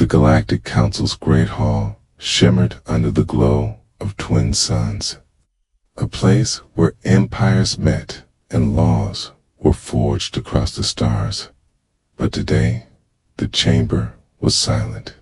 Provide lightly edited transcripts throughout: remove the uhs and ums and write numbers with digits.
The Galactic Council's great hall shimmered under the glow of twin suns, a place where empires met and laws were forged across the stars. But today, the chamber was silent,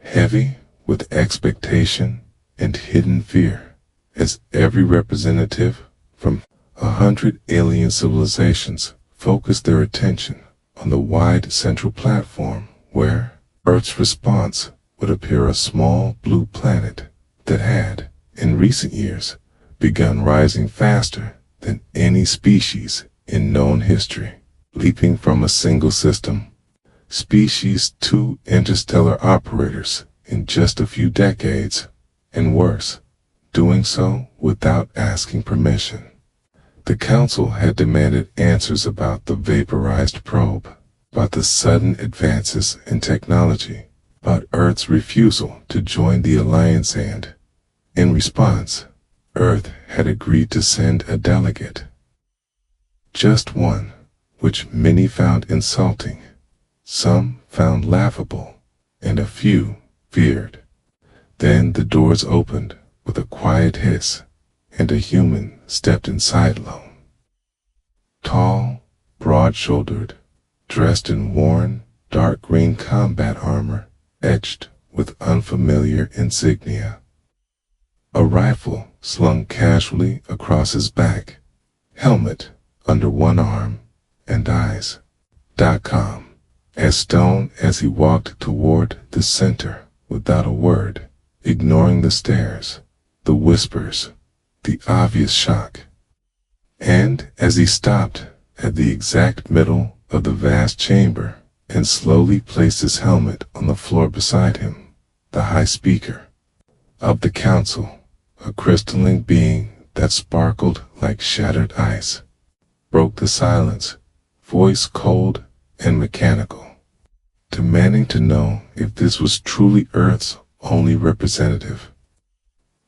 heavy with expectation and hidden fear, as every representative from 100 alien civilizations focused their attention on the wide central platform where Earth's response would appear, a small blue planet that had, in recent years, begun rising faster than any species in known history, leaping from a single system species to interstellar operators in just a few decades, and worse, doing so without asking permission. The Council had demanded answers about the vaporized probe, about the sudden advances in technology, about Earth's refusal to join the Alliance, and, in response, Earth had agreed to send a delegate. Just one, which many found insulting, some found laughable, and a few feared. Then the doors opened with a quiet hiss, and a human stepped inside alone. Tall, broad-shouldered, dressed in worn, dark green combat armor, etched with unfamiliar insignia. A rifle slung casually across his back, helmet under one arm, and eyes calm as stone as he walked toward the center without a word, ignoring the stares, the whispers, the obvious shock. And as he stopped at the exact middle of the vast chamber and slowly placed his helmet on the floor beside him, the High Speaker of the Council, a crystalline being that sparkled like shattered ice, broke the silence, voice cold and mechanical, demanding to know if this was truly Earth's only representative.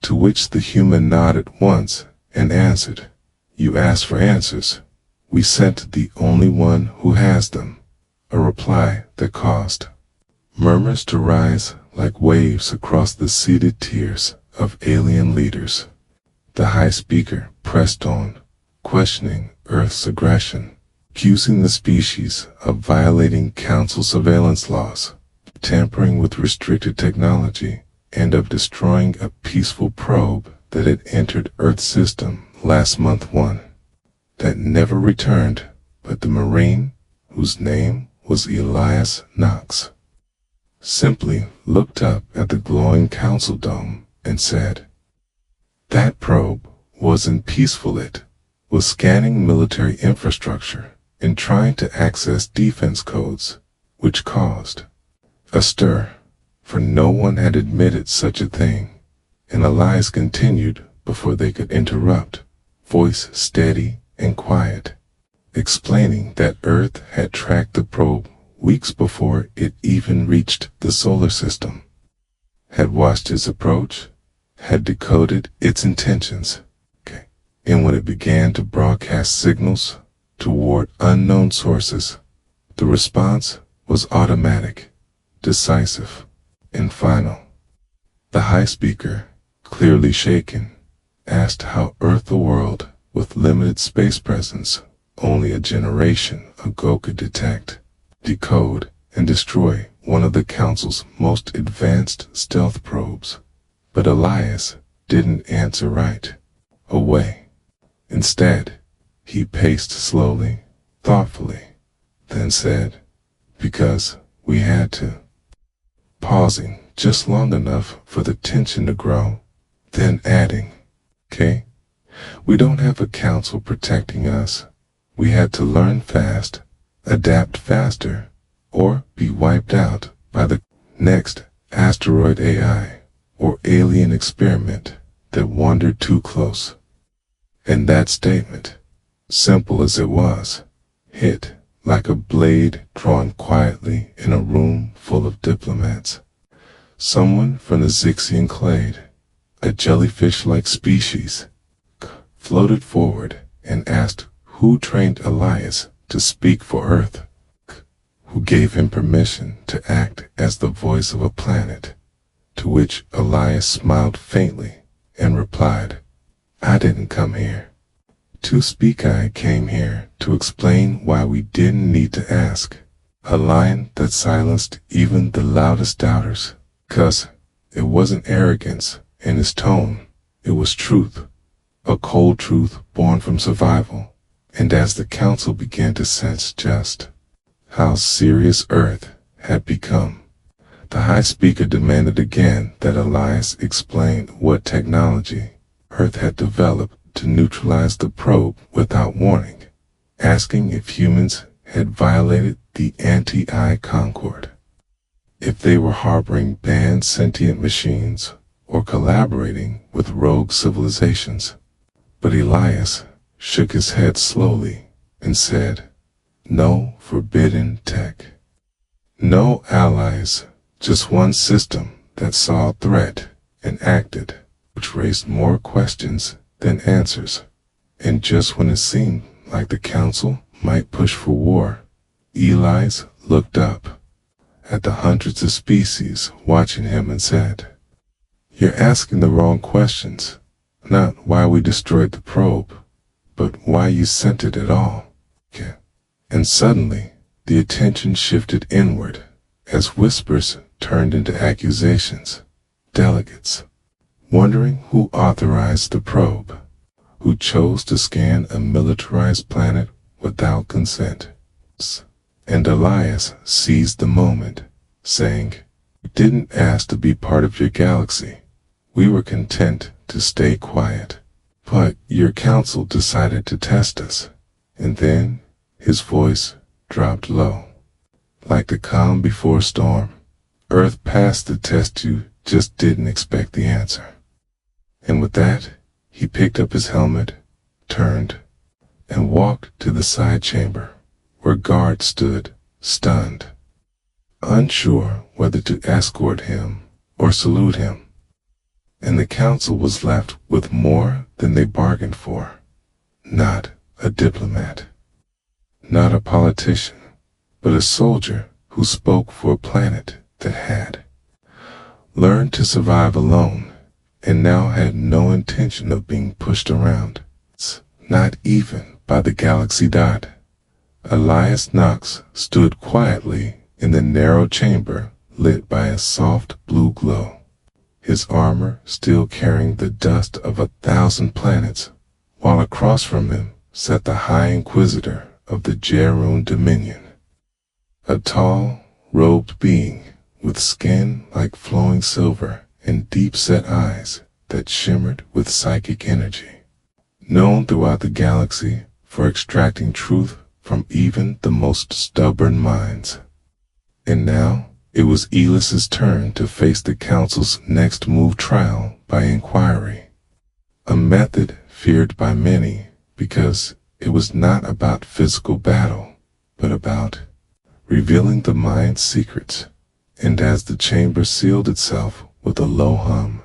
To which the human nodded once and answered, "You asked for answers. We sent the only one who has them," a reply that caused murmurs to rise like waves across the seated tiers of alien leaders. The High Speaker pressed on, questioning Earth's aggression, accusing the species of violating Council surveillance laws, tampering with restricted technology, and of destroying a peaceful probe that had entered Earth's system last month, one that never returned, but the Marine, whose name was Elias Knox, simply looked up at the glowing Council dome and said, "That probe wasn't peaceful. It was scanning military infrastructure and trying to access defense codes," which caused a stir, for no one had admitted such a thing, and Elias continued before they could interrupt, voice steady and quiet, explaining that Earth had tracked the probe weeks before it even reached the solar system, had watched its approach, had decoded its intentions, and when it began to broadcast signals toward unknown sources, the response was automatic, decisive, and final. The High Speaker, clearly shaken, asked how Earth, a world with limited space presence, only a generation ago could detect, decode, and destroy one of the Council's most advanced stealth probes. But Elias didn't answer right away. Instead, he paced slowly, thoughtfully, then said, "Because we had to," pausing just long enough for the tension to grow, then adding, "Okay, we don't have a Council protecting us. We had to learn fast, adapt faster, or be wiped out by the next asteroid AI or alien experiment that wandered too close." And that statement, simple as it was, hit like a blade drawn quietly in a room full of diplomats. Someone from the Zixian clade, a jellyfish-like species, floated forward and asked who trained Elias to speak for Earth, who gave him permission to act as the voice of a planet, to which Elias smiled faintly and replied, "I didn't come here to speak. I came here to explain why we didn't need to ask." A line that silenced even the loudest doubters, 'cause it wasn't arrogance in his tone, it was truth, a cold truth born from survival. And as the council began to sense just how serious Earth had become, the High Speaker demanded again that Elias explain what technology Earth had developed to neutralize the probe without warning, asking if humans had violated the anti-I Concord, if they were harboring banned sentient machines or collaborating with rogue civilizations. But Elias shook his head slowly and said, "No forbidden tech. No allies, just one system that saw a threat and acted, which raised more questions than answers." And just when it seemed like the council might push for war, Elias looked up at the hundreds of species watching him and said, "You're asking the wrong questions. Not why we destroyed the probe, but why you sent it at all." Okay. And suddenly, the attention shifted inward as whispers turned into accusations. Delegates, wondering who authorized the probe, who chose to scan a militarized planet without consent. And Elias seized the moment, saying, "We didn't ask to be part of your galaxy. We were content to stay quiet. But your council decided to test us." And then his voice dropped low, like the calm before a storm. "Earth passed the test. You just didn't expect the answer." And with that, he picked up his helmet, turned, and walked to the side chamber, where guards stood, stunned, unsure whether to escort him or salute him. And the council was left with more than they bargained for. Not a diplomat, not a politician, but a soldier who spoke for a planet that had learned to survive alone and now had no intention of being pushed around, not even by the galaxy dot. Elias Knox stood quietly in the narrow chamber lit by a soft blue glow, his armor still carrying the dust of 1,000 planets, while across from him sat the High Inquisitor of the Jeroen Dominion, a tall, robed being with skin like flowing silver and deep-set eyes that shimmered with psychic energy, known throughout the galaxy for extracting truth from even the most stubborn minds. And now, it was Elis's turn to face the council's next move, trial by inquiry, a method feared by many because it was not about physical battle, but about revealing the mind's secrets. And as the chamber sealed itself with a low hum,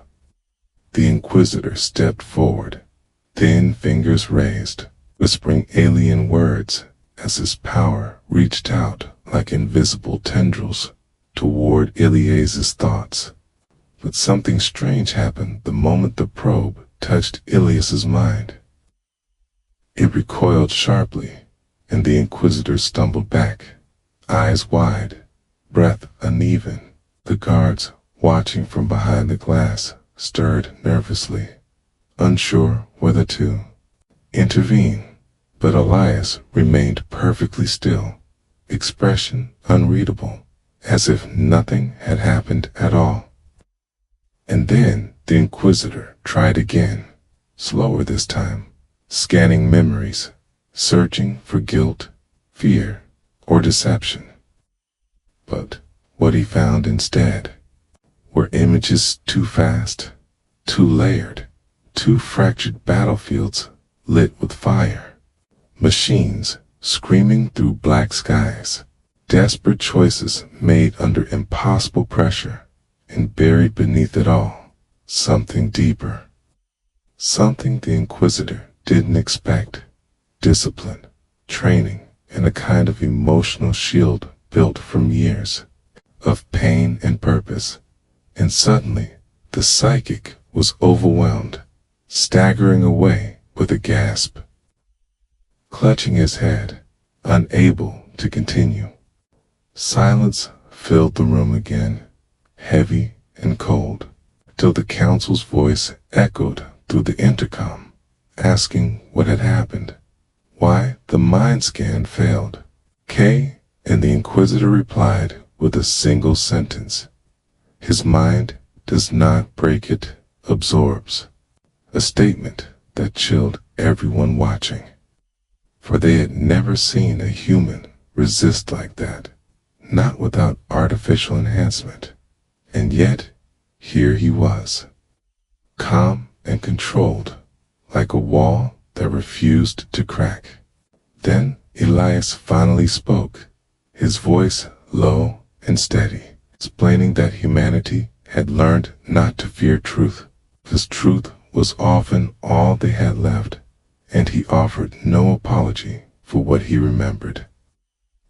the Inquisitor stepped forward, thin fingers raised, whispering alien words as his power reached out like invisible tendrils toward Ilias's thoughts. But something strange happened the moment the probe touched Ilias's mind. It recoiled sharply, and the Inquisitor stumbled back, eyes wide, breath uneven. The guards, watching from behind the glass, stirred nervously, unsure whether to intervene. But Elias remained perfectly still, expression unreadable, as if nothing had happened at all. And then the Inquisitor tried again, slower this time, scanning memories, searching for guilt, fear, or deception. But what he found instead were images too fast, too layered, too fractured battlefields lit with fire. Machines screaming through black skies, desperate choices made under impossible pressure, and buried beneath it all, something deeper. Something the Inquisitor didn't expect. Discipline, training, and a kind of emotional shield built from years of pain and purpose, and suddenly the psychic was overwhelmed, staggering away with a gasp, clutching his head, unable to continue. Silence filled the room again, heavy and cold, till the council's voice echoed through the intercom, asking what had happened, why the mind scan failed. Kay and the Inquisitor replied with a single sentence: "His mind does not break, it absorbs." A statement that chilled everyone watching, for they had never seen a human resist like that, not without artificial enhancement. And yet, here he was, calm and controlled, like a wall that refused to crack. Then Elias finally spoke, his voice low and steady, explaining that humanity had learned not to fear truth, because truth was often all they had left, and he offered no apology for what he remembered,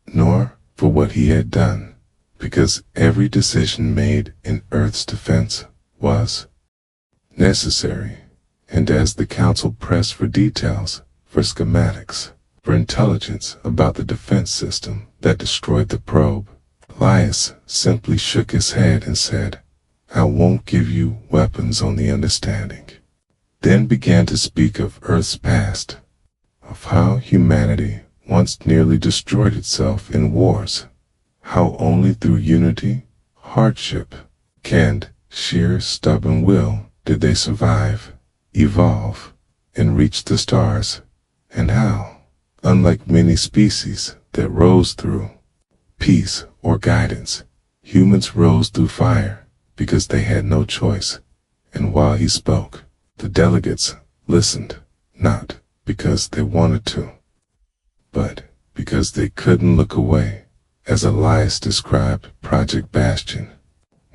nor for what he had done, because every decision made in Earth's defense was necessary. And as the council pressed for details, for schematics, for intelligence about the defense system that destroyed the probe, Elias simply shook his head and said, "I won't give you weapons on the understanding." Then began to speak of Earth's past, of how humanity once nearly destroyed itself in wars, how only through unity, hardship, and sheer stubborn will did they survive, evolve, and reach the stars, and how, unlike many species that rose through peace or guidance, humans rose through fire because they had no choice. And while he spoke, the delegates listened, not because they wanted to, but because they couldn't look away, as Elias described Project Bastion,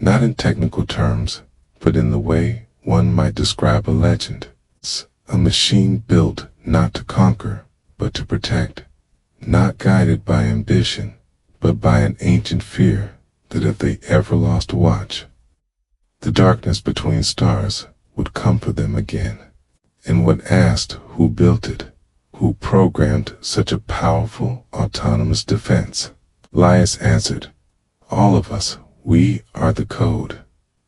not in technical terms, but in the way one might describe a legend. It's a machine built not to conquer, but to protect, not guided by ambition, but by an ancient fear that if they ever lost watch, the darkness between stars would comfort them again. And when asked who built it, who programmed such a powerful, autonomous defense, Elias answered, "All of us, we are the code,"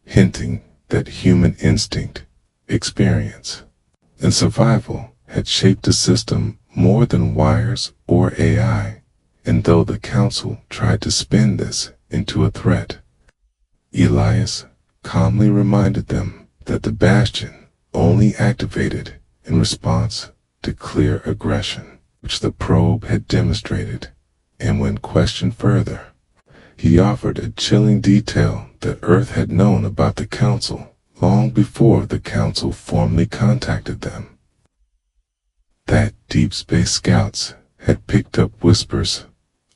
hinting that human instinct, experience, and survival had shaped the system more than wires or AI. And though the council tried to spin this into a threat, Elias calmly reminded them that the Bastion only activated in response to clear aggression, which the probe had demonstrated. And when questioned further, he offered a chilling detail that Earth had known about the council long before the council formally contacted them. That deep space scouts had picked up whispers,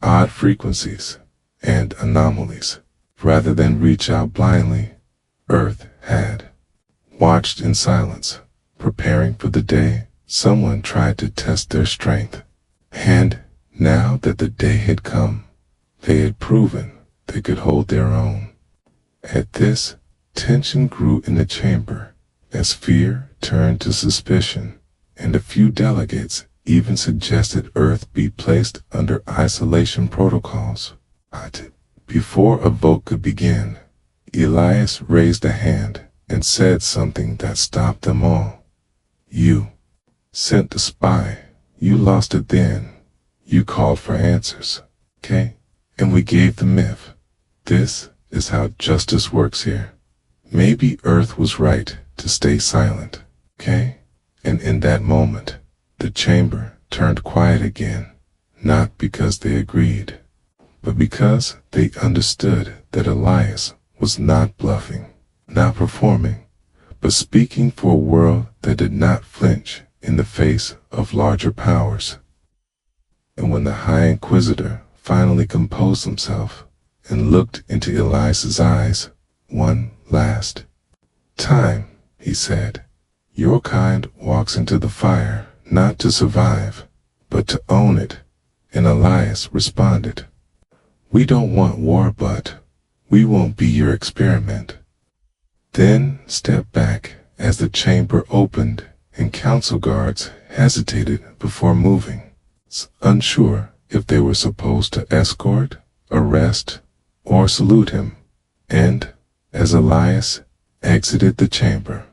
odd frequencies, and anomalies. Rather than reach out blindly, Earth had watched in silence, preparing for the day someone tried to test their strength. And now that the day had come, they had proven they could hold their own. At this, tension grew in the chamber as fear turned to suspicion, and a few delegates even suggested Earth be placed under isolation protocols. Before a vote could begin, Elias raised a hand and said something that stopped them all. "You sent the spy. You lost it then. You called for answers, okay? And we gave the myth. This is how justice works here. Maybe Earth was right to stay silent, okay?" And in that moment, the chamber turned quiet again, not because they agreed, but because they understood that Elias was not bluffing, not performing, but speaking for a world that did not flinch in the face of larger powers. And when the High Inquisitor finally composed himself and looked into Elias's eyes one last time, he said, "Your kind walks into the fire not to survive, but to own it." And Elias responded, "We don't want war, but We won't be your experiment. Then step back as the chamber opened and council guards hesitated before moving, unsure if they were supposed to escort, arrest, or salute him. And, as Elias exited the chamber,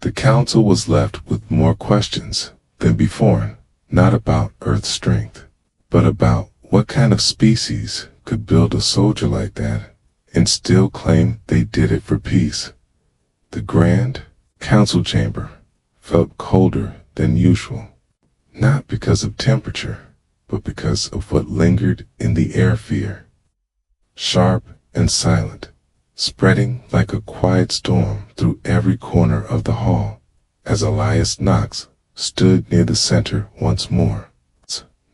the council was left with more questions than before, not about Earth's strength, but about what kind of species could build a soldier like that and still claim they did it for peace. The grand council chamber felt colder than usual, not because of temperature, but because of what lingered in the air: fear. Sharp and silent, spreading like a quiet storm through every corner of the hall, as Elias Knox stood near the center once more,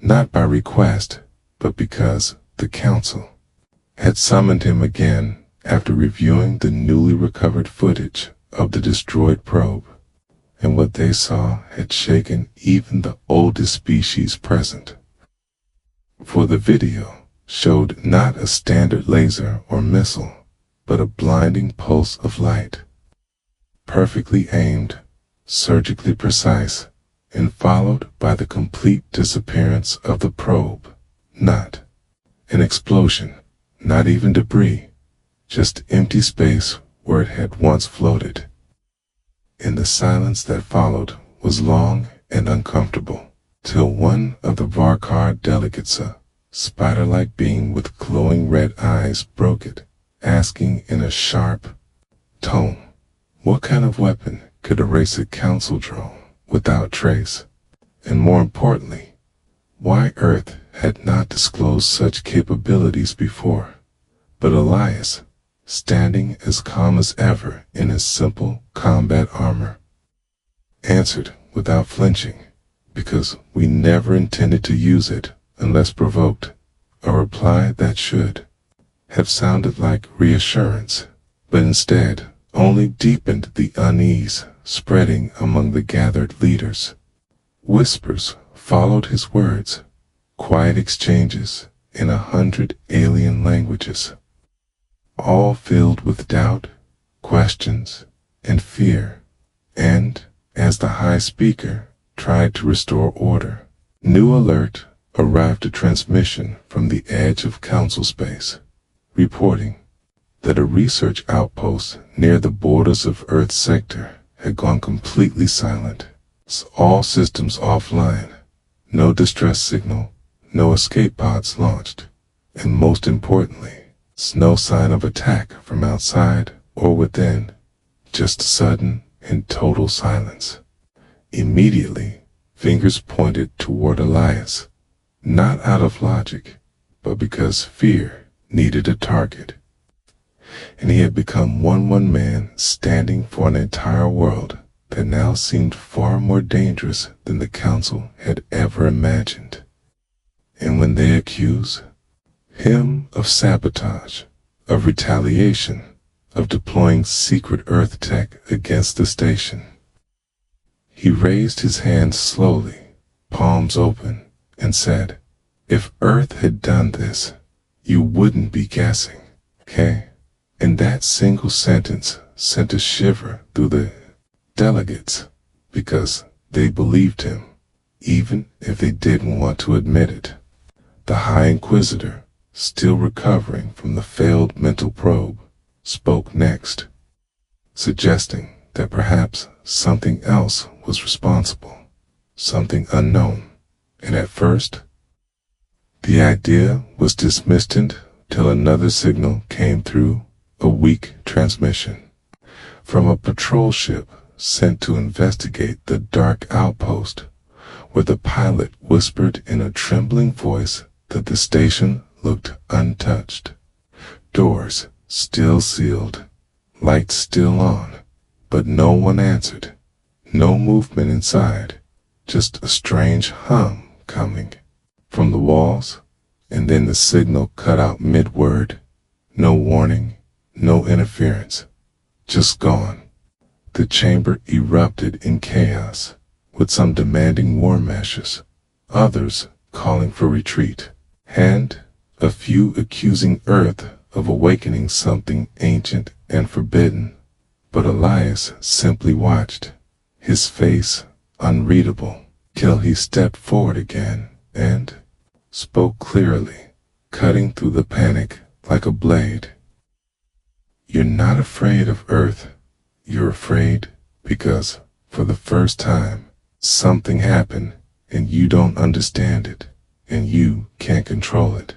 not by request, but because the council had summoned him again after reviewing the newly recovered footage of the destroyed probe, and what they saw had shaken even the oldest species present. For the video showed not a standard laser or missile, but a blinding pulse of light, perfectly aimed, surgically precise, and followed by the complete disappearance of the probe. Not an explosion, not even debris, just empty space where it had once floated. And the silence that followed was long and uncomfortable, till one of the Varkar delegates, a spider-like being with glowing red eyes, broke it, asking in a sharp tone, what kind of weapon could erase a council drone without trace? And more importantly, why Earth had not disclosed such capabilities before? But Elias, standing as calm as ever in his simple combat armor, answered without flinching, because we never intended to use it unless provoked, a reply that should have sounded like reassurance, but instead only deepened the unease spreading among the gathered leaders. Whispers followed his words, quiet exchanges in 100 alien languages, all filled with doubt, questions, and fear. And, as the high speaker tried to restore order, new alert arrived, a transmission from the edge of council space, reporting that a research outpost near the borders of Earth's sector had gone completely silent. All systems offline, no distress signal, no escape pods launched, and most importantly, no sign of attack from outside or within, just sudden and total silence. Immediately, fingers pointed toward Elias, not out of logic, but because fear needed a target. And he had become one man standing for an entire world that now seemed far more dangerous than the council had ever imagined. And when they accuse him of sabotage, of retaliation, of deploying secret Earth tech against the station, he raised his hands slowly, palms open, and said, if Earth had done this, you wouldn't be guessing, okay? And that single sentence sent a shiver through the delegates, because they believed him, even if they didn't want to admit it. The High Inquisitor, still recovering from the failed mental probe, spoke next, suggesting that perhaps something else was responsible, something unknown, and at first, the idea was dismissed until another signal came through, a weak transmission from a patrol ship sent to investigate the dark outpost, where the pilot whispered in a trembling voice that the station looked untouched. Doors still sealed, lights still on, but no one answered. No movement inside, just a strange hum coming from the walls, and then the signal cut out mid-word. No warning, no interference, just gone. The chamber erupted in chaos, with some demanding war measures, others calling for retreat, and a few accusing Earth of awakening something ancient and forbidden. But Elias simply watched, his face unreadable, till he stepped forward again and spoke clearly, cutting through the panic like a blade. You're not afraid of Earth. You're afraid because, for the first time, something happened and you don't understand it, and you can't control it.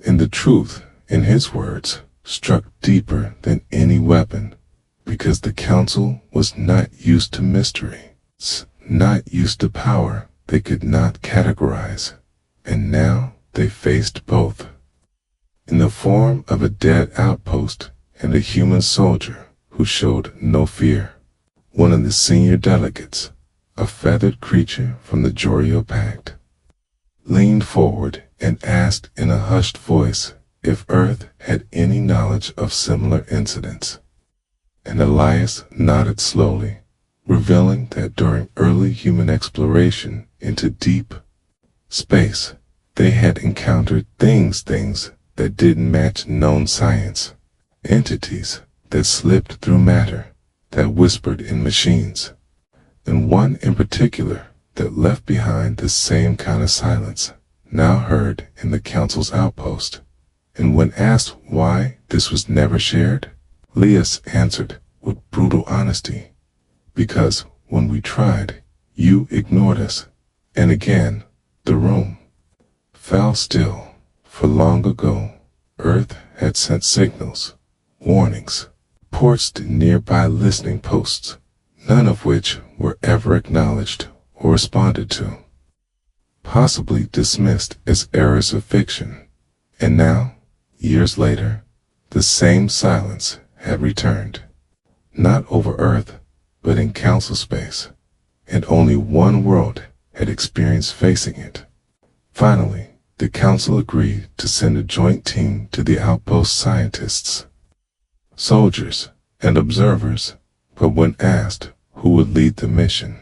And the truth, in his words, struck deeper than any weapon, because the council was not used to mystery, not used to power they could not categorize, and now they faced both, in the form of a dead outpost and a human soldier who showed no fear. One of the senior delegates, a feathered creature from the Jorio Pact, leaned forward and asked in a hushed voice if Earth had any knowledge of similar incidents. And Elias nodded slowly, revealing that during early human exploration into deep space, they had encountered things that didn't match known science, entities that slipped through matter, that whispered in machines, and one in particular that left behind the same kind of silence now heard in the council's outpost. And when asked why this was never shared, Elias answered with brutal honesty, because when we tried, you ignored us. And again, the room fell still, for long ago, Earth had sent signals, warnings, reports to nearby listening posts, none of which were ever acknowledged or responded to, possibly dismissed as errors of fiction. And now, years later, the same silence had returned, not over Earth, but in council space, and only one world had experienced facing it. Finally, the council agreed to send a joint team to the outpost, scientists, soldiers, and observers, but when asked who would lead the mission,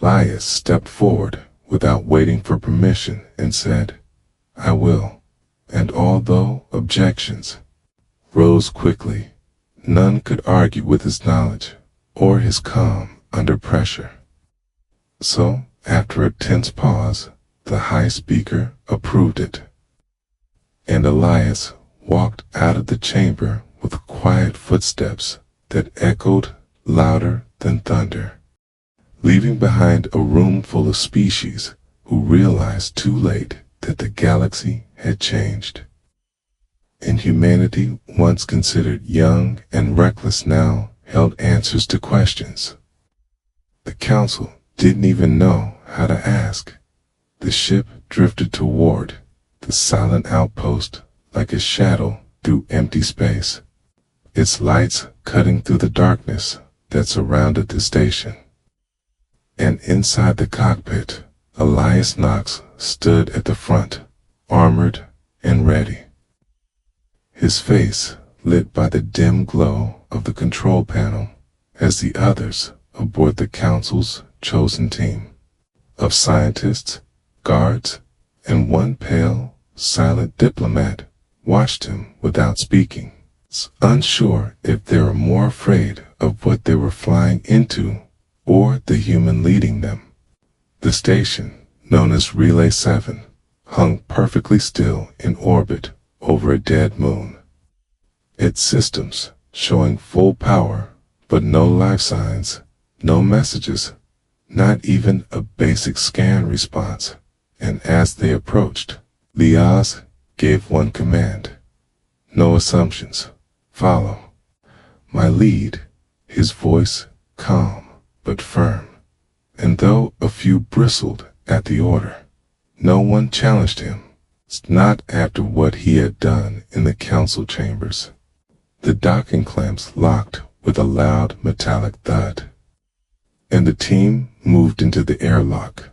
Elias stepped forward without waiting for permission and said, "I will." And although objections rose quickly, none could argue with his knowledge or his calm under pressure. So, after a tense pause, the High Speaker approved it, and Elias walked out of the chamber with quiet footsteps that echoed louder than thunder, leaving behind a room full of species who realized too late that the galaxy had changed. And humanity, once considered young and reckless, now held answers to questions the council didn't even know how to ask. The ship drifted toward the silent outpost like a shadow through empty space, its lights cutting through the darkness that surrounded the station. And inside the cockpit, Elias Knox stood at the front, armored and ready, his face lit by the dim glow of the control panel, as the others aboard the council's chosen team of scientists, guards, and one pale, silent diplomat watched him without speaking, unsure if they were more afraid of what they were flying into or the human leading them. The station, known as Relay 7, hung perfectly still in orbit over a dead moon, its systems showing full power, but no life signs, no messages, not even a basic scan response. And as they approached, Elias gave one command: "No assumptions. Follow my lead." His voice calm but firm, and though a few bristled at the order, no one challenged him, not after what he had done in the council chambers. The docking clamps locked with a loud metallic thud, and the team moved into the airlock,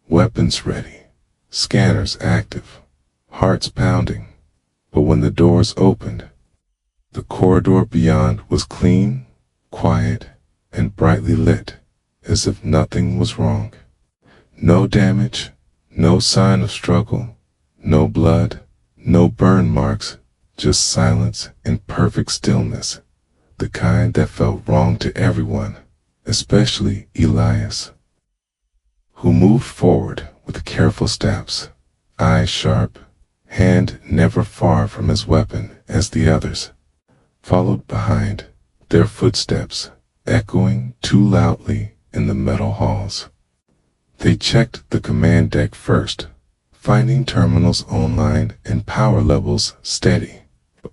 weapons ready, scanners active, hearts pounding. But when the doors opened, the corridor beyond was clean, quiet, and brightly lit, as if nothing was wrong. No damage, no sign of struggle, no blood, no burn marks, just silence and perfect stillness, the kind that felt wrong to everyone, especially Elias, who moved forward with careful steps, eyes sharp, hand never far from his weapon as the others followed behind, their footsteps echoing too loudly in the metal halls. They checked the command deck first, finding terminals online and power levels steady.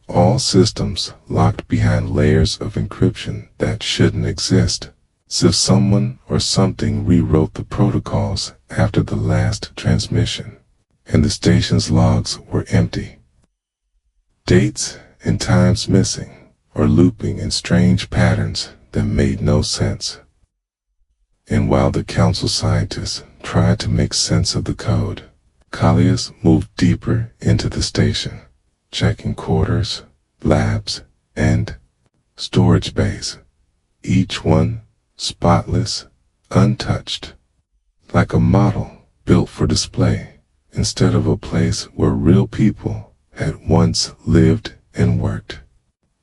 All systems locked behind layers of encryption that shouldn't exist, as if someone or something rewrote the protocols after the last transmission, and the station's logs were empty. Dates and times missing, or looping in strange patterns that made no sense. And while the council scientists tried to make sense of the code, Callias moved deeper into the station, checking quarters, labs, and storage bays, each one spotless, untouched, like a model built for display instead of a place where real people had once lived and worked.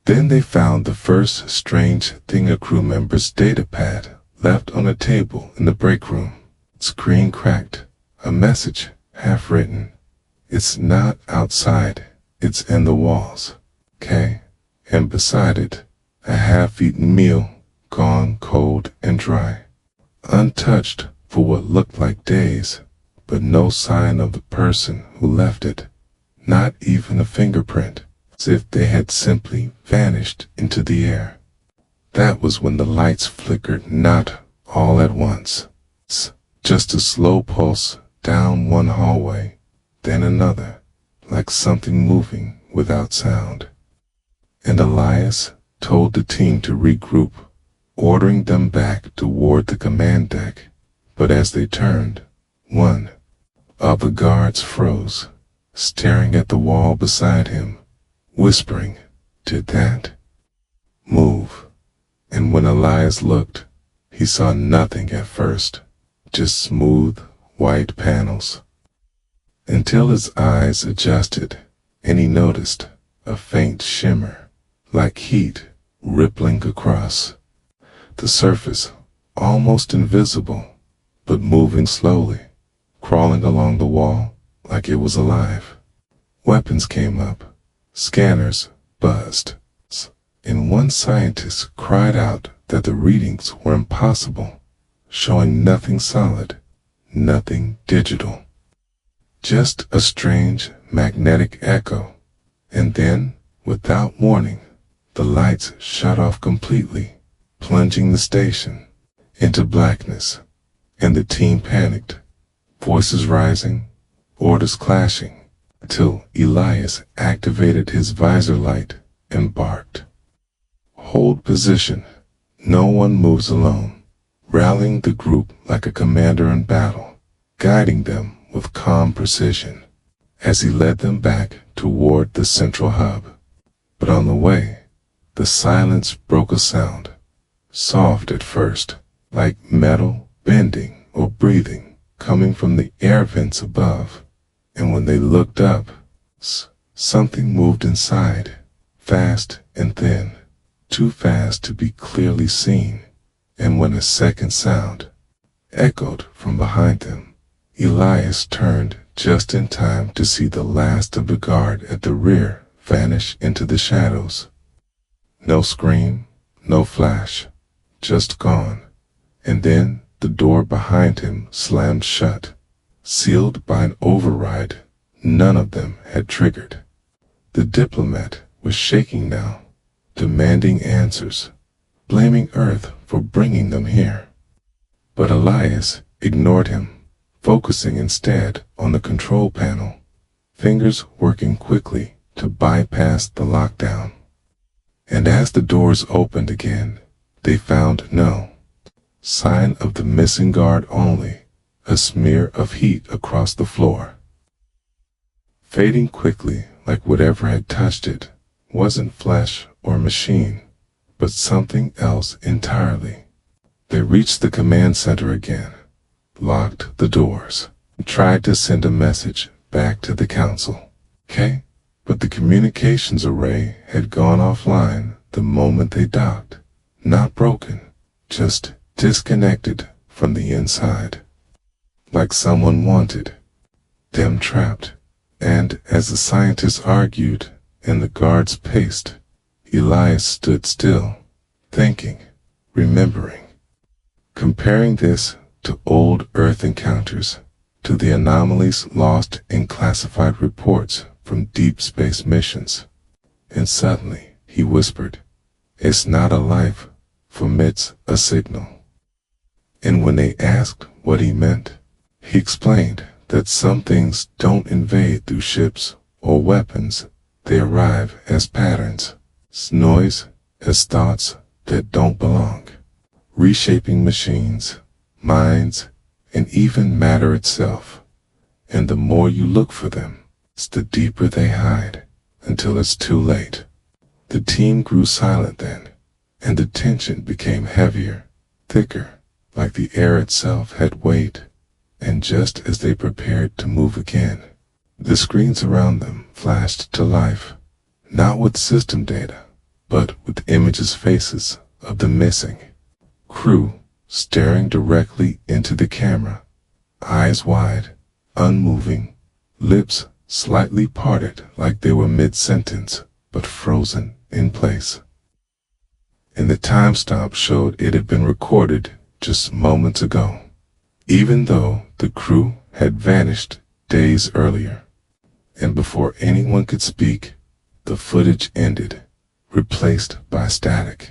Then they found the first strange thing, a crew member's datapad left on a table in the break room. Screen cracked, a message half written. "It's not outside, it's in the walls, okay?" And beside it, a half-eaten meal, gone cold and dry, untouched for what looked like days, but no sign of the person who left it, not even a fingerprint, as if they had simply vanished into the air. That was when the lights flickered, not all at once, just a slow pulse down one hallway, then another, like something moving without sound. And Elias told the team to regroup, ordering them back toward the command deck. But as they turned, one of the guards froze, staring at the wall beside him, whispering, "Did that move?" And when Elias looked, he saw nothing at first, just smooth, white panels, until his eyes adjusted and he noticed a faint shimmer, like heat rippling across the surface, almost invisible, but moving slowly, crawling along the wall like it was alive. Weapons came up, scanners buzzed, and one scientist cried out that the readings were impossible, showing nothing solid, nothing digital, just a strange magnetic echo. And then, without warning, the lights shut off completely, plunging the station into blackness, and the team panicked, voices rising, orders clashing, until Elias activated his visor light and barked, "Hold position, no one moves alone," rallying the group like a commander in battle, guiding them with calm precision as he led them back toward the central hub. But on the way, the silence broke a sound, soft at first, like metal bending or breathing, coming from the air vents above. And when they looked up, something moved inside, fast and thin, too fast to be clearly seen. And when a second sound echoed from behind them, Elias turned just in time to see the last of the guard at the rear vanish into the shadows. No scream, no flash, just gone. And then the door behind him slammed shut, sealed by an override none of them had triggered. The diplomat was shaking now, demanding answers, blaming Earth for bringing them here. But Elias ignored him, focusing instead on the control panel, fingers working quickly to bypass the lockdown. And as the doors opened again, they found no sign of the missing guard, only a smear of heat across the floor, fading quickly like whatever had touched it wasn't flesh or machine, but something else entirely. They reached the command center again, locked the doors, and tried to send a message back to the council. "Okay, But the communications array had gone offline the moment they docked. Not broken, just disconnected from the inside. Like someone wanted them trapped. And as the scientists argued and the guards paced, Elias stood still, thinking, remembering, comparing this to old Earth encounters, to the anomalies lost in classified reports from deep space missions. And suddenly, he whispered, "It's not a life, it's a signal." And when they asked what he meant, he explained that some things don't invade through ships or weapons. They arrive as patterns, as noise, as thoughts that don't belong, reshaping machines, minds, and even matter itself. And the more you look for them, the deeper they hide, until it's too late. The team grew silent then, and the tension became heavier, thicker, like the air itself had weight. And just as they prepared to move again, the screens around them flashed to life, not with system data, but with images, faces of the missing crew staring directly into the camera, eyes wide, unmoving, lips slightly parted like they were mid-sentence, but frozen in place. And the timestamp showed it had been recorded just moments ago, even though the crew had vanished days earlier. And before anyone could speak, the footage ended, replaced by static.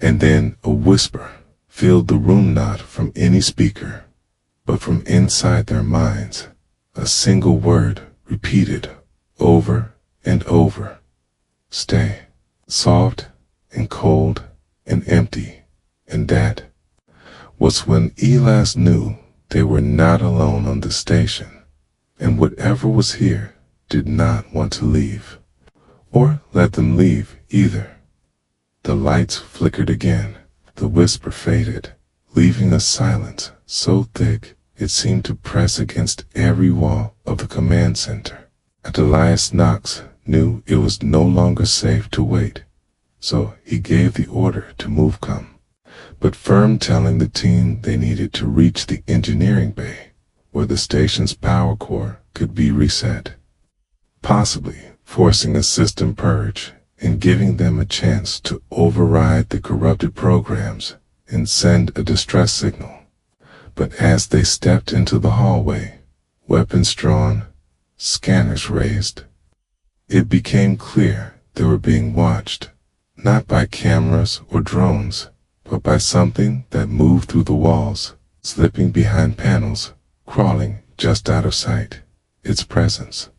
And then a whisper filled the room, not from any speaker, but from inside their minds. A single word repeated over and over. Stay. Soft and cold and empty. And that was when Elias knew they were not alone on the station. And whatever was here did not want to leave, or let them leave either. The lights flickered again. The whisper faded, leaving a silence so thick it seemed to press against every wall of the command center. And Elias Knox knew it was no longer safe to wait, so he gave the order to move come, but firm, telling the team they needed to reach the engineering bay, where the station's power core could be reset, possibly forcing a system purge and giving them a chance to override the corrupted programs and send a distress signal. But as they stepped into the hallway, weapons drawn, scanners raised, it became clear they were being watched, not by cameras or drones, but by something that moved through the walls, slipping behind panels, crawling just out of sight. Its presence,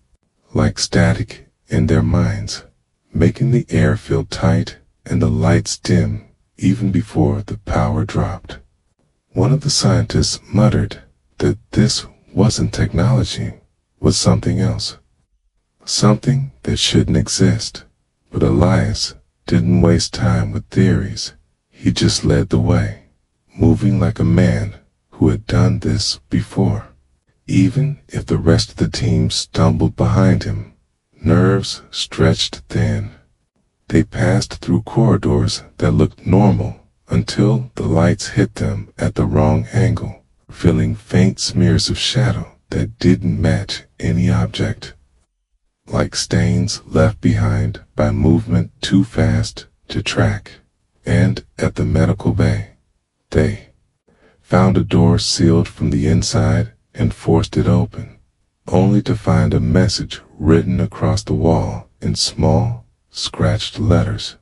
like static in their minds, making the air feel tight and the lights dim even before the power dropped. One of the scientists muttered that this wasn't technology, was something else, something that shouldn't exist. But Elias didn't waste time with theories. He just led the way, moving like a man who had done this before. Even if the rest of the team stumbled behind him, nerves stretched thin. They passed through corridors that looked normal until the lights hit them at the wrong angle, revealing faint smears of shadow that didn't match any object, like stains left behind by movement too fast to track. And at the medical bay, they found a door sealed from the inside and forced it open, only to find a message written across the wall in small, scratched letters.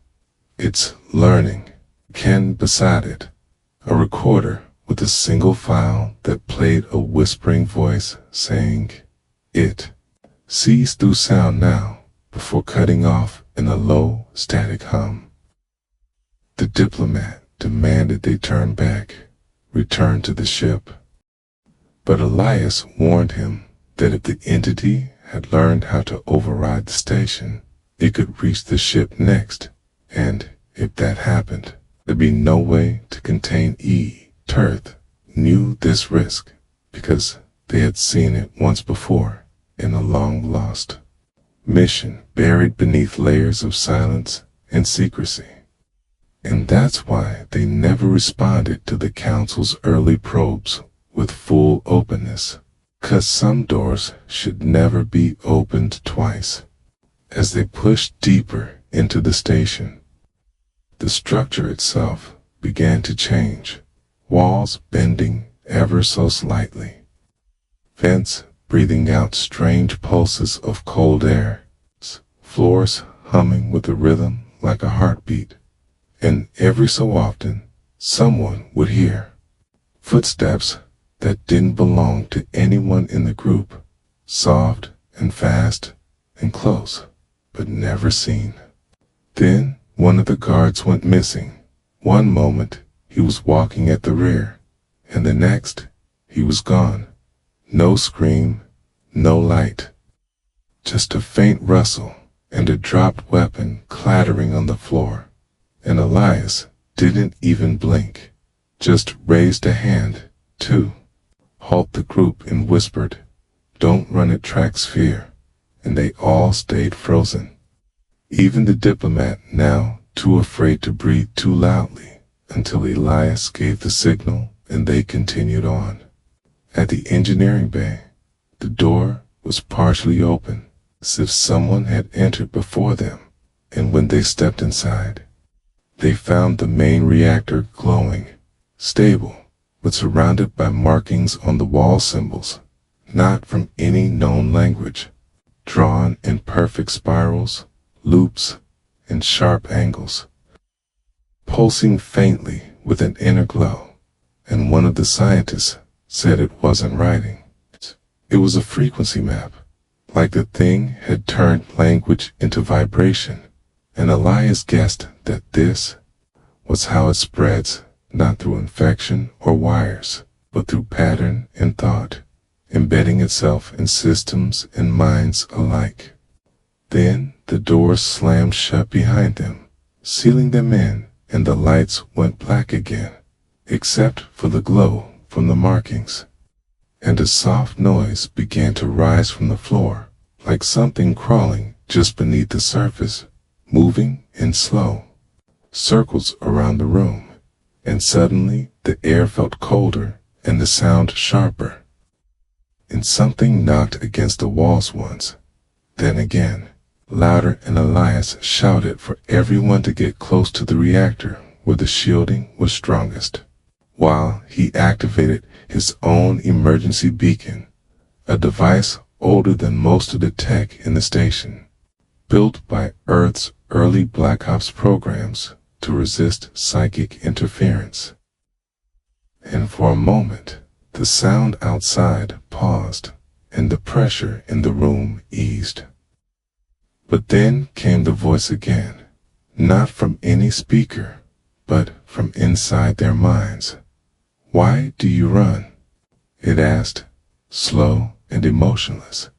"It's learning." Ken beside it, a recorder with a single file that played a whispering voice saying, "It sees through sound now," before cutting off in a low, static hum. The diplomat demanded they turn back, return to the ship. But Elias warned him that if the entity had learned how to override the station, it could reach the ship next, and if that happened, there'd be no way to contain E. Turth knew this risk because they had seen it once before in a long-lost mission buried beneath layers of silence and secrecy. And that's why they never responded to the Council's early probes with full openness, 'cause some doors should never be opened twice. As they pushed deeper into the station, the structure itself began to change, walls bending ever so slightly, vents breathing out strange pulses of cold air, floors humming with a rhythm like a heartbeat, and every so often someone would hear footsteps that didn't belong to anyone in the group, soft and fast and close, but never seen. Then one of the guards went missing. One moment he was walking at the rear, and the next he was gone. No scream, no light, just a faint rustle and a dropped weapon clattering on the floor. And Elias didn't even blink, just raised a hand to halt the group and whispered, "Don't run at Track's fear," and they all stayed frozen. Even the diplomat, now too afraid to breathe too loudly, until Elias gave the signal and they continued on. At the engineering bay, the door was partially open, as if someone had entered before them, and when they stepped inside, they found the main reactor glowing, stable, but surrounded by markings on the wall symbols, not from any known language, drawn in perfect spirals, loops, and sharp angles, pulsing faintly with an inner glow, and one of the scientists said it wasn't writing. It was a frequency map, like the thing had turned language into vibration, and Elias guessed that this was how it spreads, not through infection or wires, but through pattern and thought, embedding itself in systems and minds alike. Then the doors slammed shut behind them, sealing them in, and the lights went black again, except for the glow from the markings. And a soft noise began to rise from the floor, like something crawling just beneath the surface, moving in slow circles around the room. And suddenly the air felt colder and the sound sharper. And something knocked against the walls once, then again, louder, and Elias shouted for everyone to get close to the reactor where the shielding was strongest, while he activated his own emergency beacon, a device older than most of the tech in the station, built by Earth's early Black Ops programs to resist psychic interference. And for a moment, the sound outside paused, and the pressure in the room eased. But then came the voice again, not from any speaker, but from inside their minds. "Why do you run?" it asked, slow and emotionless,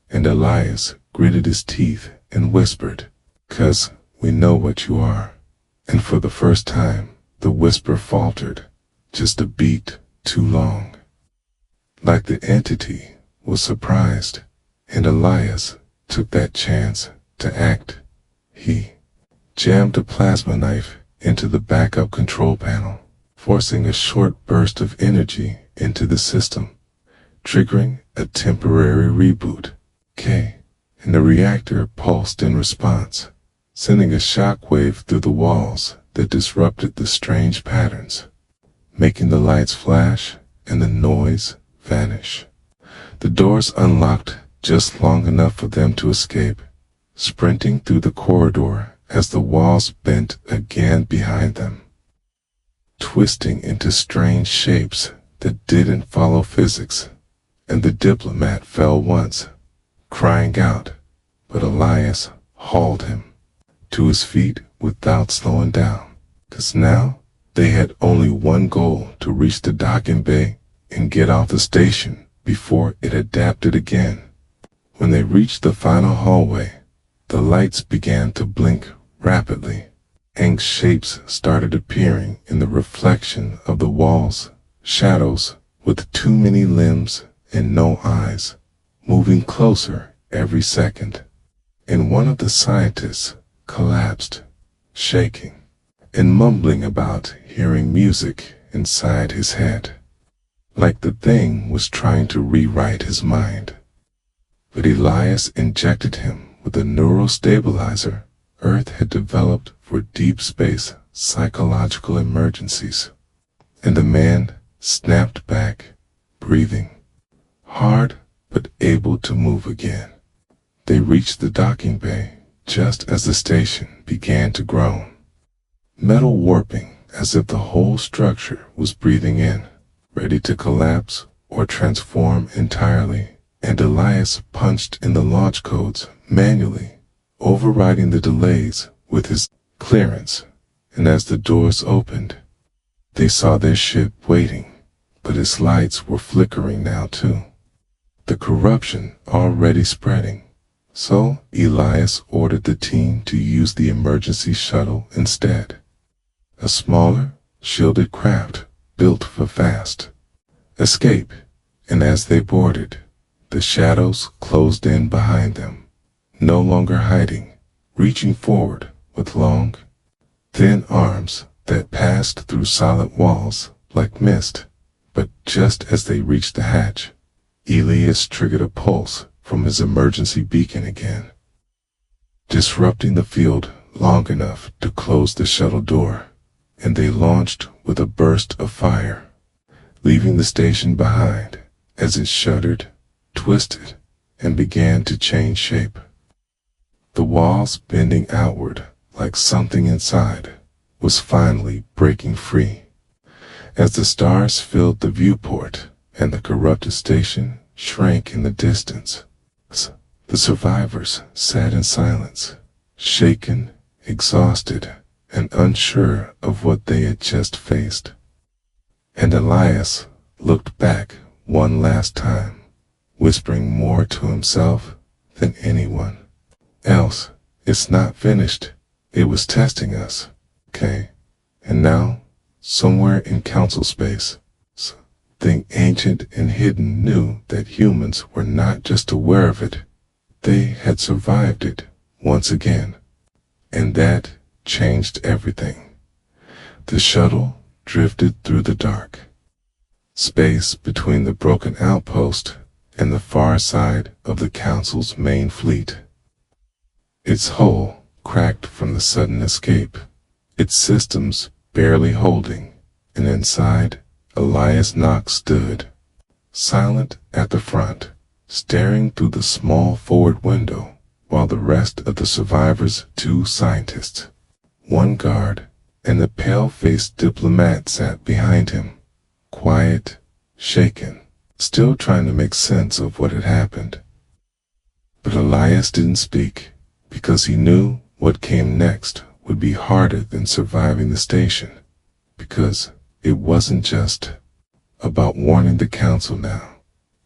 and Elias gritted his teeth and whispered, "'Cause we know what you are." And for the first time, the whisper faltered, just a beat too long. Like the entity was surprised, and Elias took that chance to act. He jammed a plasma knife into the backup control panel, forcing a short burst of energy into the system, triggering a temporary reboot. And the reactor pulsed in response, sending a shock wave through the walls that disrupted the strange patterns, making the lights flash and the noise vanish. The doors unlocked just long enough for them to escape, sprinting through the corridor as the walls bent again behind them, twisting into strange shapes that didn't follow physics. And the diplomat fell once, crying out, but Elias hauled him to his feet without slowing down, 'cause now they had only one goal: to reach the docking bay and get off the station before it adapted again. When they reached the final hallway, the lights began to blink rapidly, and shapes started appearing in the reflection of the walls, shadows with too many limbs and no eyes, moving closer every second. and one of the scientists collapsed, shaking, and mumbling about hearing music inside his head, like the thing was trying to rewrite his mind. But Elias injected him with a neural stabilizer Earth had developed for deep space psychological emergencies, and the man snapped back, breathing hard but able to move again. They reached the docking bay just as the station began to groan, metal warping as if the whole structure was breathing in, ready to collapse or transform entirely, and Elias punched in the launch codes manually, overriding the delays with his clearance, and as the doors opened, they saw their ship waiting, but its lights were flickering now too. The corruption already spreading, so Elias ordered the team to use the emergency shuttle instead, a smaller, shielded craft built for fast escape, and as they boarded, the shadows closed in behind them, no longer hiding, reaching forward with long, thin arms that passed through solid walls like mist. But just as they reached the hatch, Elias triggered a pulse from his emergency beacon again, disrupting the field long enough to close the shuttle door, and they launched with a burst of fire, leaving the station behind as it shuddered, twisted, and began to change shape. The walls bending outward like something inside was finally breaking free. As the stars filled the viewport and the corrupted station shrank in the distance, the survivors sat in silence, shaken, exhausted, and unsure of what they had just faced. And Elias looked back one last time, whispering more to himself than anyone else. It's not finished. It was testing us, okay? And now, somewhere in council space, something ancient and hidden knew that humans were not just aware of it, they had survived it once again. And that changed everything. The shuttle drifted through the dark space between the broken outpost and the far side of the council's main fleet. Its hull cracked from the sudden escape, its systems barely holding, and inside, Elias Knox stood, silent at the front, staring through the small forward window, while the rest of the survivors, 2 scientists, 1 guard, and the pale-faced diplomat sat behind him, quiet, shaken, still trying to make sense of what had happened. But Elias didn't speak, because he knew what came next would be harder than surviving the station, because it wasn't just about warning the council now.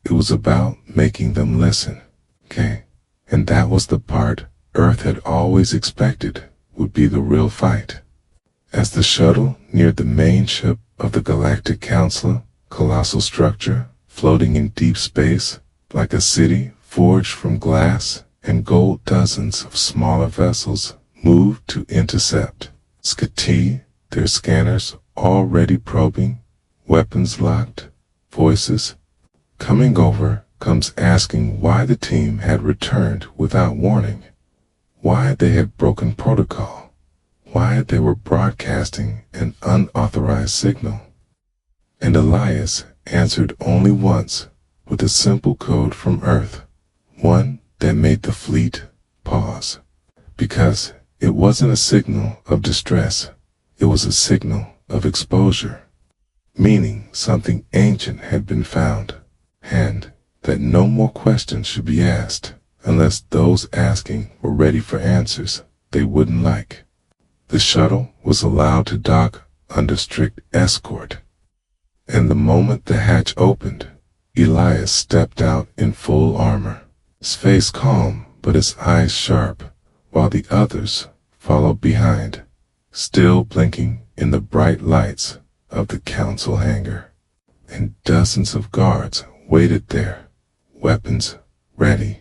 It was about making them listen, okay? And that was the part Earth had always expected would be the real fight. As the shuttle neared the main ship of the Galactic Council, colossal structure floating in deep space like a city forged from glass and gold, dozens of smaller vessels moved to intercept. Skati, their scanners already probing, weapons locked, voices coming over comes asking why the team had returned without warning, why they had broken protocol, why they were broadcasting an unauthorized signal. And Elias answered only once with a simple code from Earth, one that made the fleet pause. Because it wasn't a signal of distress, it was a signal of exposure, meaning something ancient had been found, and that no more questions should be asked unless those asking were ready for answers they wouldn't like. The shuttle was allowed to dock under strict escort, and the moment the hatch opened, Elias stepped out in full armor, his face calm but his eyes sharp, while the others followed behind, still blinking in the bright lights of the council hangar. And dozens of guards waited there, weapons ready.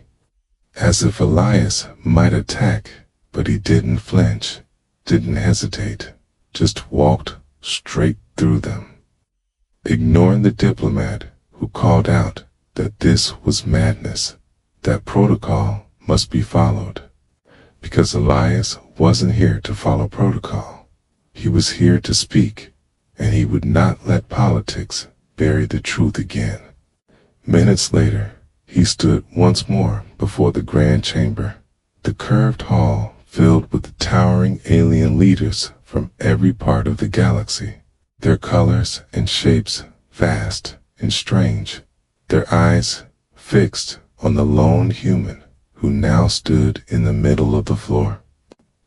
as if Elias might attack, but he didn't flinch, didn't hesitate, just walked straight through them, ignoring the diplomat who called out that this was madness, that protocol must be followed, because Elias wasn't here to follow protocol. He was here to speak, and he would not let politics bury the truth again. Minutes later, he stood once more before the grand chamber, the curved hall filled with the towering alien leaders from every part of the galaxy, their colors and shapes vast and strange, their eyes fixed on the lone human who now stood in the middle of the floor,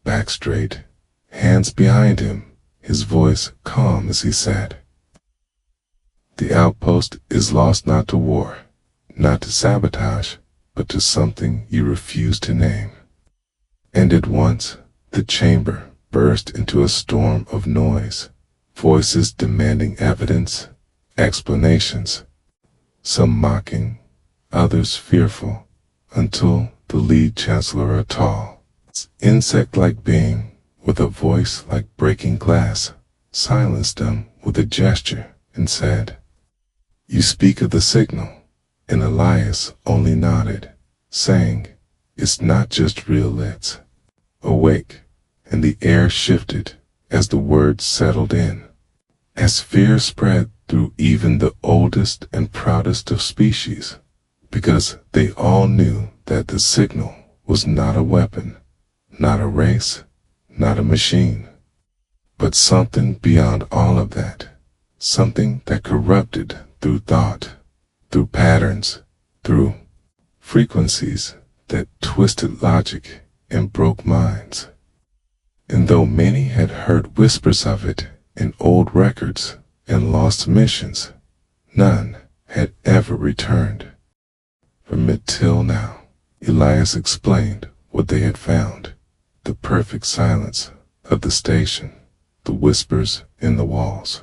back straight, hands behind him, his voice calm as he said, "The outpost is lost not to war, not to sabotage, but to something you refuse to name." And at once, the chamber burst into a storm of noise, voices demanding evidence, explanations, some mocking, others fearful, until the lead chancellor, a tall, insect-like being with a voice like breaking glass, silenced them with a gesture and said, "You speak of the signal," and Elias only nodded, saying, "It's not just real, it's awake," and the air shifted as the words settled in, as fear spread through even the oldest and proudest of species, because they all knew that the signal was not a weapon, not a race, not a machine, but something beyond all of that, something that corrupted through thought, through patterns, through frequencies that twisted logic and broke minds. And though many had heard whispers of it in old records and lost missions, none had ever returned. From it till now, Elias explained what they had found, the perfect silence of the station, the whispers in the walls,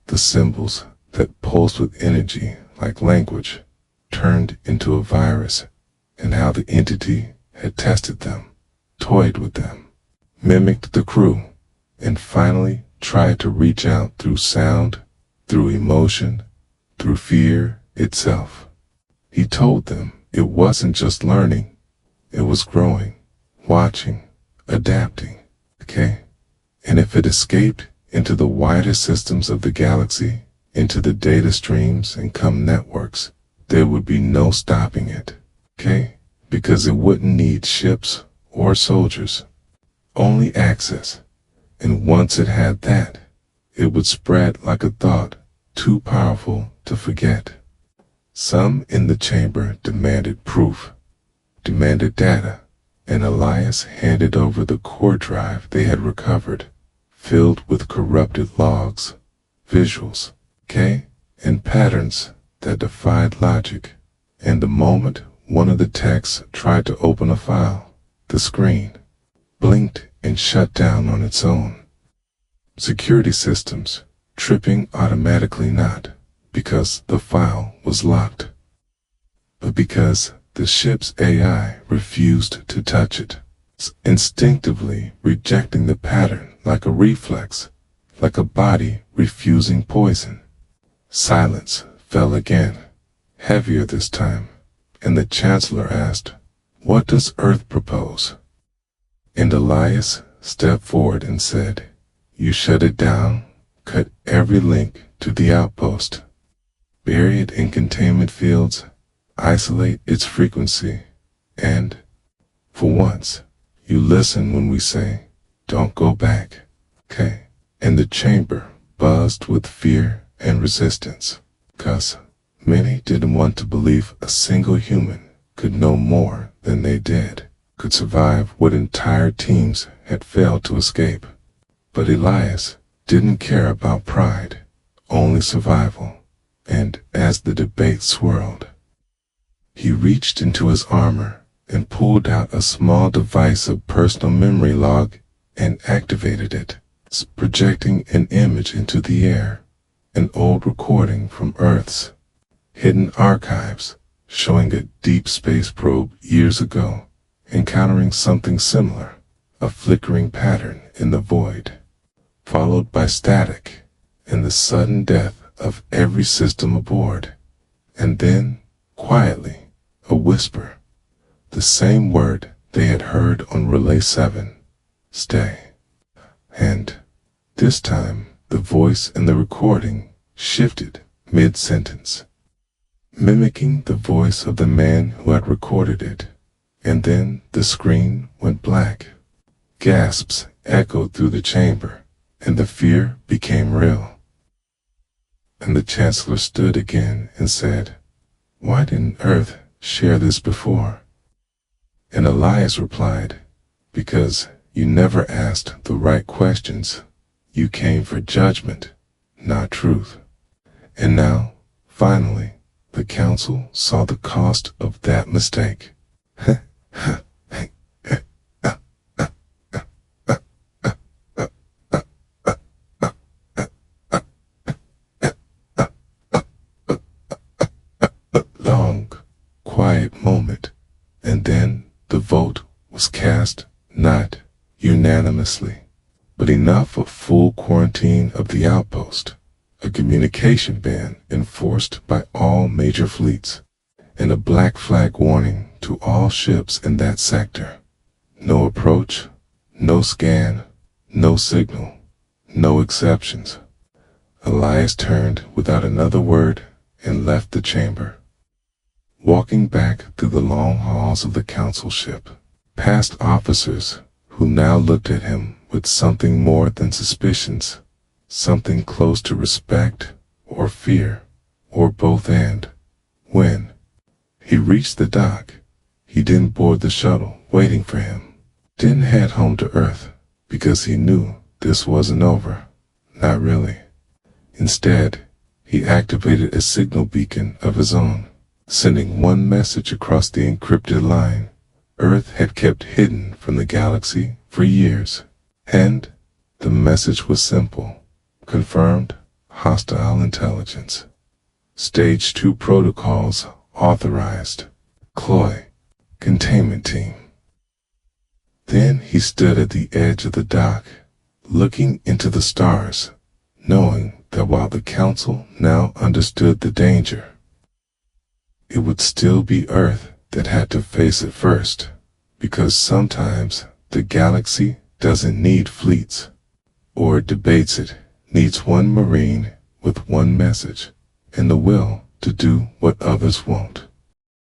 the symbols that pulsed with energy like language, turned into a virus, and how the entity had tested them, toyed with them, mimicked the crew, and finally tried to reach out through sound, through emotion, through fear itself. He told them it wasn't just learning, it was growing, watching, adapting, okay? And if it escaped into the wider systems of the galaxy, into the data streams and networks, there would be no stopping it, okay? Because it wouldn't need ships or soldiers, only access. And once it had that, it would spread like a thought too powerful to forget. Some in the chamber demanded proof, demanded data, and Elias handed over the core drive they had recovered, filled with corrupted logs, visuals, okay, and patterns that defied logic. And the moment one of the techs tried to open a file, the screen blinked and shut down on its own. Security systems tripping automatically, not because the file was locked, but because the ship's AI refused to touch it, instinctively rejecting the pattern like a reflex, like a body refusing poison. Silence fell again, heavier this time, and the Chancellor asked, "What does Earth propose?" And Elias stepped forward and said, "You shut it down, cut every link to the outpost, bury it in containment fields, isolate its frequency, and, for once, you listen when we say, don't go back, okay?" And the chamber buzzed with fear and resistance, 'cause many didn't want to believe a single human could know more than they did, could survive what entire teams had failed to escape. But Elias didn't care about pride, only survival, and as the debate swirled, he reached into his armor and pulled out a small device of personal memory log and activated it, projecting an image into the air, an old recording from Earth's hidden archives, showing a deep space probe years ago, encountering something similar, a flickering pattern in the void, followed by static and the sudden death of every system aboard. And then, quietly, a whisper, the same word they had heard on Relay 7, stay. And, this time, the voice in the recording shifted mid-sentence, mimicking the voice of the man who had recorded it. And then the screen went black. Gasps echoed through the chamber, and the fear became real. And the Chancellor stood again and said, "Why didn't Earth share this before?" And Elias replied, "Because you never asked the right questions. You came for judgment, not truth." And now, finally, the Council saw the cost of that mistake. Long, quiet moment, and then the vote was cast, not unanimously, but enough of full quarantine of the outpost, a communication ban enforced by all major fleets, and a black flag warning to all ships in that sector. No approach, no scan, no signal, no exceptions. Elias turned without another word and left the chamber, walking back through the long halls of the council ship, past officers who now looked at him with something more than suspicions, something close to respect or fear, or both. And when he reached the dock, he didn't board the shuttle waiting for him, didn't head home to Earth, because he knew this wasn't over. Not really. Instead, he activated a signal beacon of his own, sending one message across the encrypted line Earth had kept hidden from the galaxy for years. And the message was simple: confirmed hostile intelligence. Stage 2 protocols authorized. Chloe, containment team. Then he stood at the edge of the dock, looking into the stars, knowing that while the Council now understood the danger, it would still be Earth that had to face it first, because sometimes the galaxy doesn't need fleets, or it debates it, needs one Marine with one message, and the will to do what others won't.